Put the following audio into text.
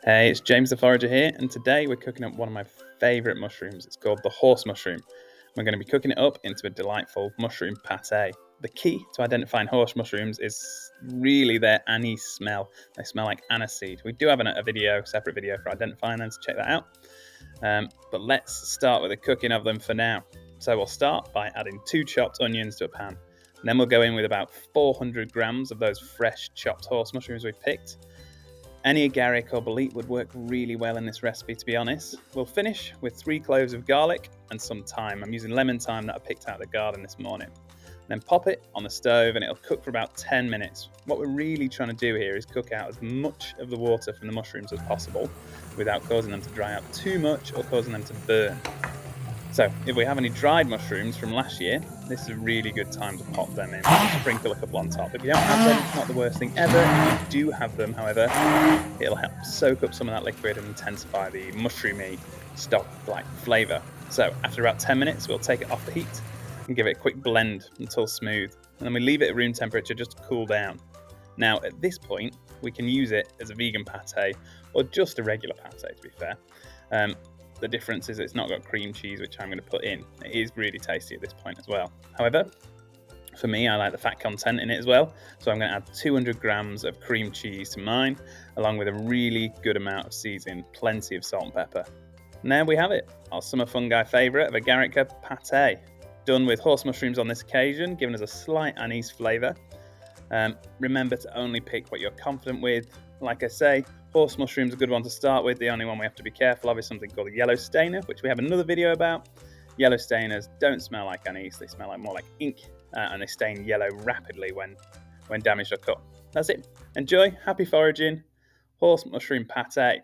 Hey, it's James the Forager here, and today we're cooking up one of my favourite mushrooms. It's called the horse mushroom. We're going to be cooking it up into a delightful mushroom pate. The key to identifying horse mushrooms is really their anise smell. They smell like aniseed. We do have a separate video for identifying them, so check that out. But let's start with the cooking of them for now. So we'll start by adding 2 chopped onions to a pan. And then we'll go in with about 400 grams of those fresh chopped horse mushrooms we picked. Any agaric or bolete would work really well in this recipe, to be honest. We'll finish with 3 cloves of garlic and some thyme. I'm using lemon thyme that I picked out of the garden this morning. Then pop it on the stove and it'll cook for about 10 minutes. What we're really trying to do here is cook out as much of the water from the mushrooms as possible without causing them to dry out too much or causing them to burn. So if we have any dried mushrooms from last year, this is a really good time to pop them in. Sprinkle a couple on top. If you don't have them, it's not the worst thing ever. If you do have them, however, it'll help soak up some of that liquid and intensify the mushroomy stock-like flavour. So after about 10 minutes, we'll take it off the heat and give it a quick blend until smooth. And then we leave it at room temperature just to cool down. Now, at this point, we can use it as a vegan pate or just a regular pate, to be fair. The difference is it's not got cream cheese, which I'm going to put in. It is really tasty at this point as well. However, for me, I like the fat content in it as well. So I'm going to add 200 grams of cream cheese to mine, along with a really good amount of seasoning, plenty of salt and pepper. And there we have it, our summer fungi favourite of agarica pate. Done with horse mushrooms on this occasion, giving us a slight anise flavour. Remember to only pick what you're confident with. Like I say, horse mushrooms are a good one to start with. The only one we have to be careful of is something called a yellow stainer, which we have another video about. Yellow stainers don't smell like anise, they smell more like ink, and they stain yellow rapidly when damaged or cut. That's it. Enjoy, happy foraging, horse mushroom pate.